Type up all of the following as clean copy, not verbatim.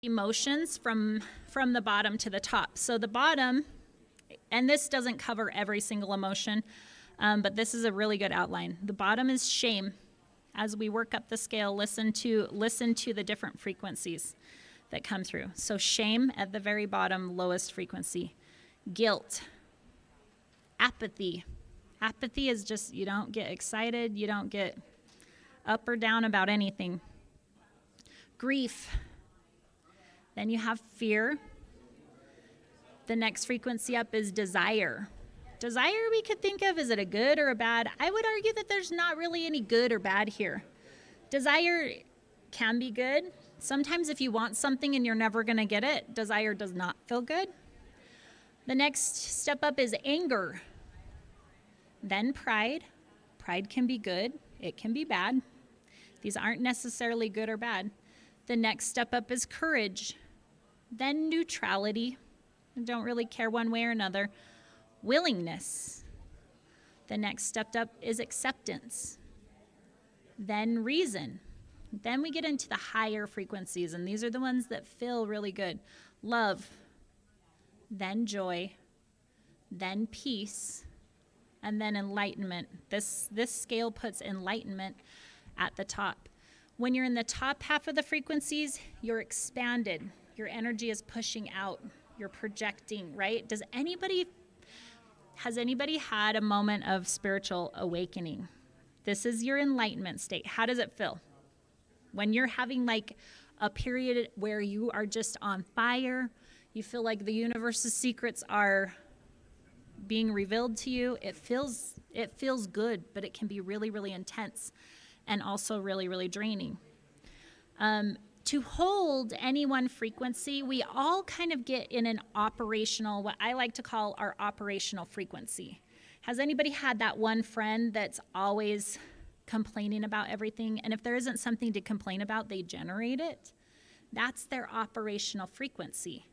emotions from the bottom to the top. So the bottom, and this doesn't cover every single emotion, but this is a really good outline. The bottom is shame. As we work up the scale, listen to the different frequencies that come through. So shame at the very bottom, lowest frequency. Guilt. Apathy. Apathy is just, you don't get excited, you don't get up or down about anything. Grief. Then you have fear. The next frequency up is desire. Desire we could think of, is it a good or a bad? I would argue that there's not really any good or bad here. Desire can be good. Sometimes if you want something and you're never going to get it, desire does not feel good. The next step up is anger. Then pride. Pride can be good. It can be bad. These aren't necessarily good or bad. The next step up is courage. Then neutrality. I don't really care one way or another. Willingness. The next step up is acceptance. Then reason. Then we get into the higher frequencies, and these are the ones that feel really good. Love. Then joy. Then peace. And then enlightenment. This scale puts enlightenment at the top. When you're in the top half of the frequencies, you're expanded. Your energy is pushing out. You're projecting, right? Has anybody had a moment of spiritual awakening? This is your enlightenment state. How does it feel? When you're having like a period where you are just on fire, you feel like the universe's secrets are being revealed to you, it feels good, but it can be really, really intense and also really, really draining. To hold any one frequency, we all kind of get in an operational, what I like to call our operational frequency. Has anybody had that one friend that's always complaining about everything? And if there isn't something to complain about, they generate it. That's their operational frequency.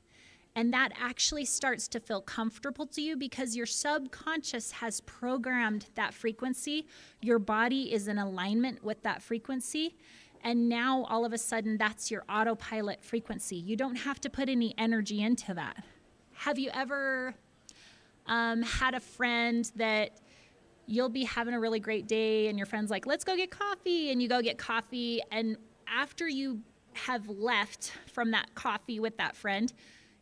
And that actually starts to feel comfortable to you because your subconscious has programmed that frequency. Your body is in alignment with that frequency. And now all of a sudden that's your autopilot frequency. You don't have to put any energy into that. Have you ever had a friend that you'll be having a really great day and your friend's like, let's go get coffee, and you go get coffee, and after you have left from that coffee with that friend,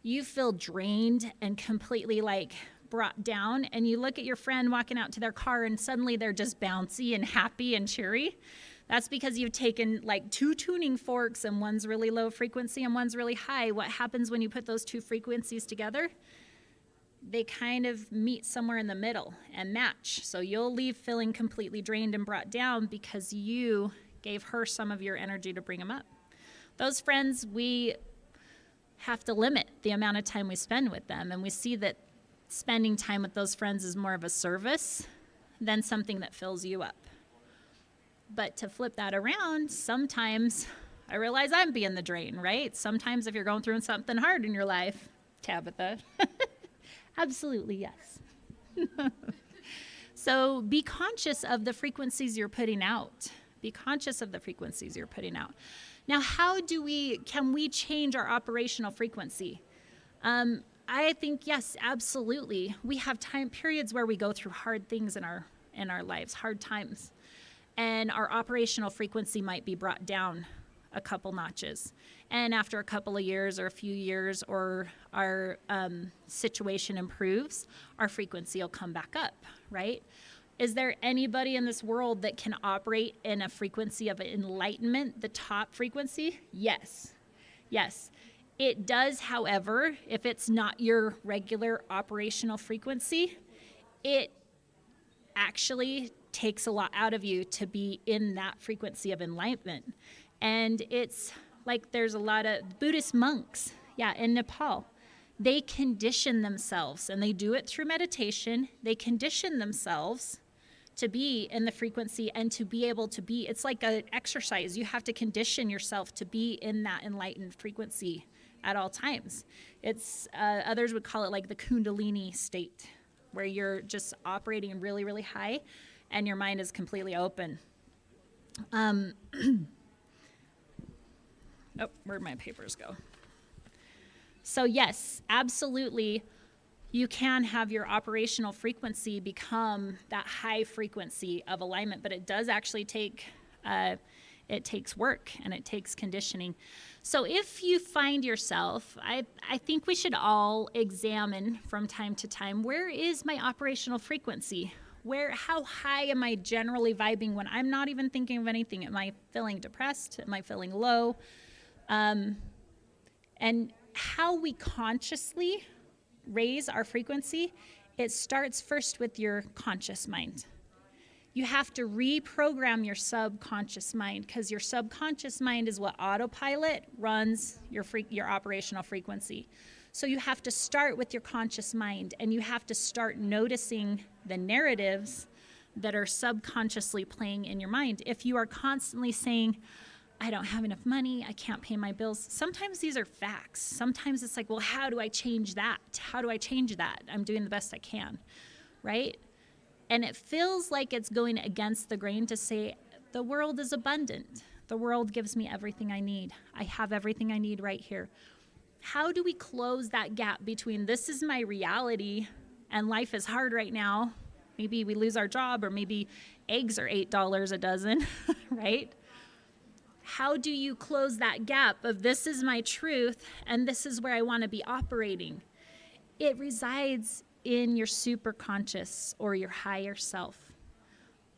you feel drained and completely like brought down, and you look at your friend walking out to their car and suddenly they're just bouncy and happy and cheery? That's because you've taken like two tuning forks, and one's really low frequency and one's really high. What happens when you put those two frequencies together? They kind of meet somewhere in the middle and match. So you'll leave feeling completely drained and brought down because you gave her some of your energy to bring them up. Those friends, we have to limit the amount of time we spend with them, and we see that spending time with those friends is more of a service than something that fills you up. But to flip that around, sometimes I realize I'm being the drain, right? Sometimes if you're going through something hard in your life, Tabitha, absolutely yes. So be conscious of the frequencies you're putting out. Be conscious of the frequencies you're putting out. Now, can we change our operational frequency? I think, yes, absolutely. We have time periods where we go through hard things in our lives, hard times. And our operational frequency might be brought down a couple notches. And after a couple of years or a few years, or our situation improves, our frequency will come back up, right? Is there anybody in this world that can operate in a frequency of enlightenment, the top frequency? Yes. Yes. It does, however, if it's not your regular operational frequency, it actually takes a lot out of you to be in that frequency of enlightenment. And it's like there's a lot of Buddhist monks, in Nepal. They condition themselves, and they do it through meditation. They condition themselves to be in the frequency and to be able to be, it's like an exercise. You have to condition yourself to be in that enlightened frequency at all times. It's, others would call it like the Kundalini state, where you're just operating really, really high and your mind is completely open. Oh, where'd my papers go? So yes, absolutely, you can have your operational frequency become that high frequency of alignment, but it does actually take, it takes work and it takes conditioning. So if you find yourself, I think we should all examine from time to time, where is my operational frequency? How high am I generally vibing when I'm not even thinking of anything? Am I feeling depressed? Am I feeling low? And how we consciously raise our frequency, it starts first with your conscious mind. You have to reprogram your subconscious mind, because your subconscious mind is what autopilot runs your operational frequency. So you have to start with your conscious mind, and you have to start noticing the narratives that are subconsciously playing in your mind. If you are constantly saying, I don't have enough money, I can't pay my bills. Sometimes these are facts. Sometimes it's like, well, how do I change that? How do I change that? I'm doing the best I can, right? And it feels like it's going against the grain to say, the world is abundant. The world gives me everything I need. I have everything I need right here. How do we close that gap between this is my reality and life is hard right now? Maybe we lose our job, or maybe eggs are $8 a dozen, right? How do you close that gap of this is my truth and this is where I want to be operating? It resides in your superconscious or your higher self.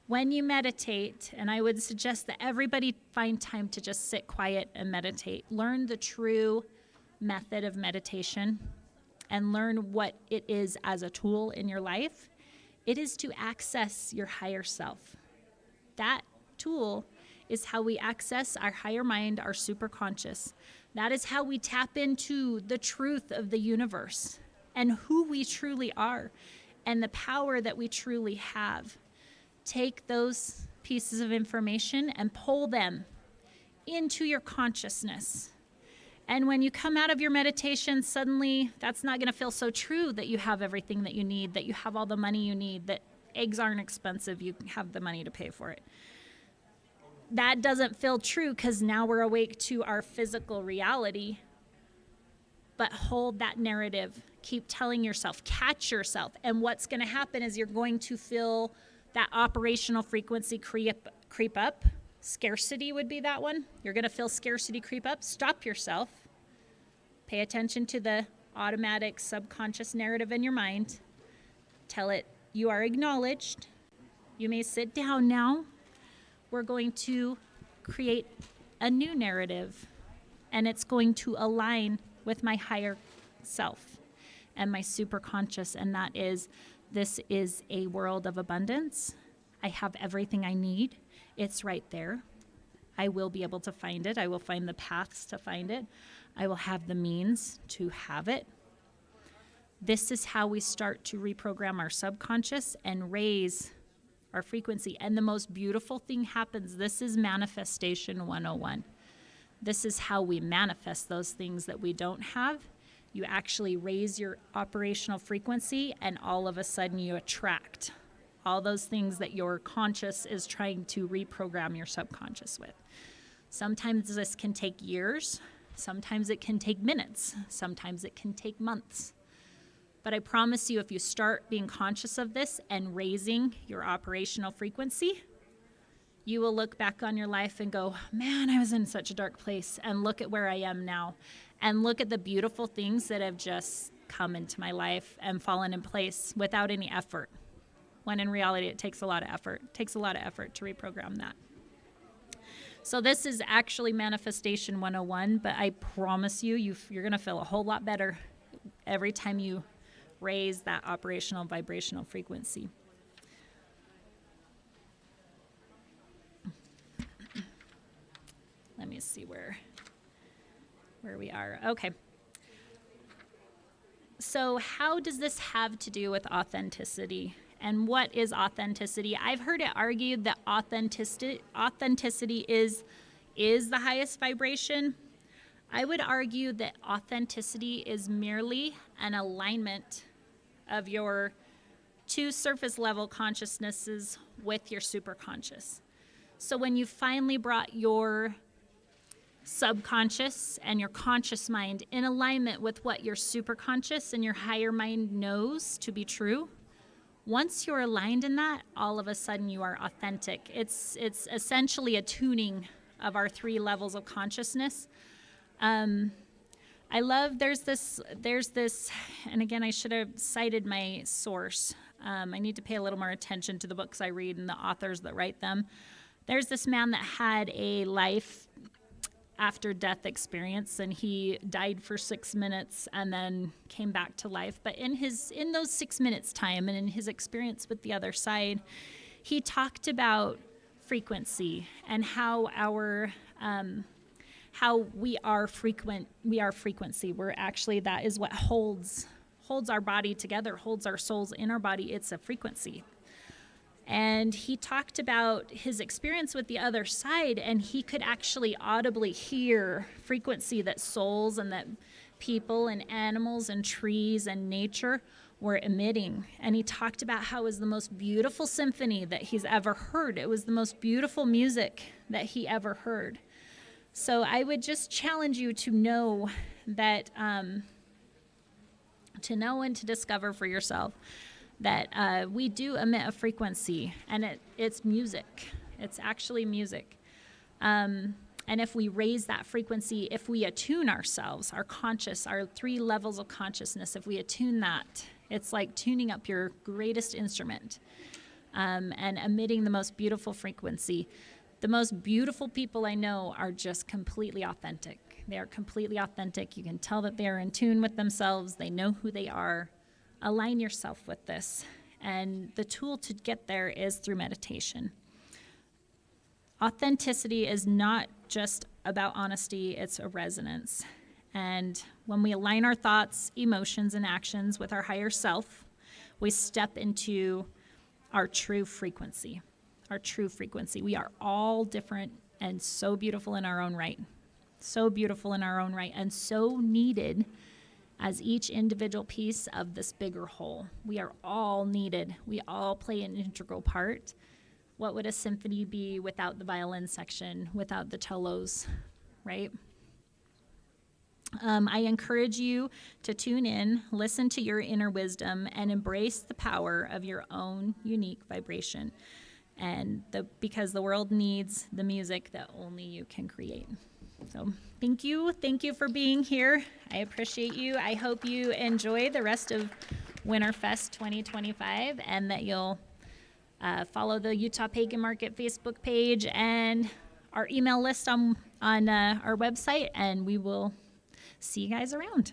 When you meditate, and I would suggest that everybody find time to just sit quiet and meditate, learn the true method of meditation and learn what it is as a tool in your life. It is to access your higher self. That tool is how we access our higher mind, our superconscious. That is how we tap into the truth of the universe and who we truly are and the power that we truly have. Take those pieces of information and pull them into your consciousness. And when you come out of your meditation, suddenly that's not going to feel so true that you have everything that you need, that you have all the money you need, that eggs aren't expensive, you have the money to pay for it. That doesn't feel true because now we're awake to our physical reality. But hold that narrative. Keep telling yourself, catch yourself. And what's going to happen is you're going to feel that operational frequency creep up. Scarcity would be that one. You're going to feel scarcity creep up. Stop yourself. Pay attention to the automatic subconscious narrative in your mind. Tell it, you are acknowledged. You may sit down now. We're going to create a new narrative, and it's going to align with my higher self and my superconscious, and that is, this is a world of abundance. I have everything I need. It's right there. I will be able to find it. I will find the paths to find it. I will have the means to have it. This is how we start to reprogram our subconscious and raise our frequency. And the most beautiful thing happens. This is manifestation 101. This is how we manifest those things that we don't have. You actually raise your operational frequency, and all of a sudden you attract all those things that your conscious is trying to reprogram your subconscious with. Sometimes this can take years. Sometimes it can take minutes. Sometimes it can take months. But I promise you, if you start being conscious of this and raising your operational frequency, you will look back on your life and go, man, I was in such a dark place, and look at where I am now. And look at the beautiful things that have just come into my life and fallen in place without any effort. When in reality, it takes a lot of effort. It takes a lot of effort to reprogram that. So this is actually Manifestation 101, but I promise you, you're going to feel a whole lot better every time you raise that operational vibrational frequency. Let me see where we are. Okay. So how does this have to do with authenticity? And what is authenticity? I've heard it argued that authenticity is the highest vibration. I would argue that authenticity is merely an alignment of your two surface level consciousnesses with your superconscious. So when you finally brought your subconscious and your conscious mind in alignment with what your superconscious and your higher mind knows to be true. Once you're aligned in that, all of a sudden you are authentic. It's essentially a tuning of our 3 levels of consciousness. I love, there's this, and again, I should have cited my source. I need to pay a little more attention to the books I read and the authors that write them. There's this man that had a life after death experience, and he died for 6 minutes and then came back to life. But in those 6 minutes time and in his experience with the other side, he talked about frequency and how we are frequency. We're actually, that is what holds our body together, holds our souls in our body. It's a frequency. And he talked about his experience with the other side, and he could actually audibly hear frequency that souls and that people and animals and trees and nature were emitting. And he talked about how it was the most beautiful symphony that he's ever heard. It was the most beautiful music that he ever heard. So I would just challenge you to know that, to know and to discover for yourself that we do emit a frequency, and it's music. It's actually music. And if we raise that frequency, if we attune ourselves, our 3 levels of consciousness, if we attune that, it's like tuning up your greatest instrument and emitting the most beautiful frequency. The most beautiful people I know are just completely authentic. They are completely authentic. You can tell that they are in tune with themselves. They know who they are. Align yourself with this. And the tool to get there is through meditation. Authenticity is not just about honesty, it's a resonance. And when we align our thoughts, emotions, and actions with our higher self, we step into our true frequency. Our true frequency. We are all different and so beautiful in our own right. So beautiful in our own right, and so needed as each individual piece of this bigger whole. We are all needed. We all play an integral part. What would a symphony be without the violin section, without the cellos, right? I encourage you to tune in, listen to your inner wisdom, and embrace the power of your own unique vibration. And because the world needs the music that only you can create. So thank you for being here. I appreciate you. I hope you enjoy the rest of Winterfest 2025, and that you'll follow the Utah Pagan Market Facebook page and our email list on our website, and we will see you guys around.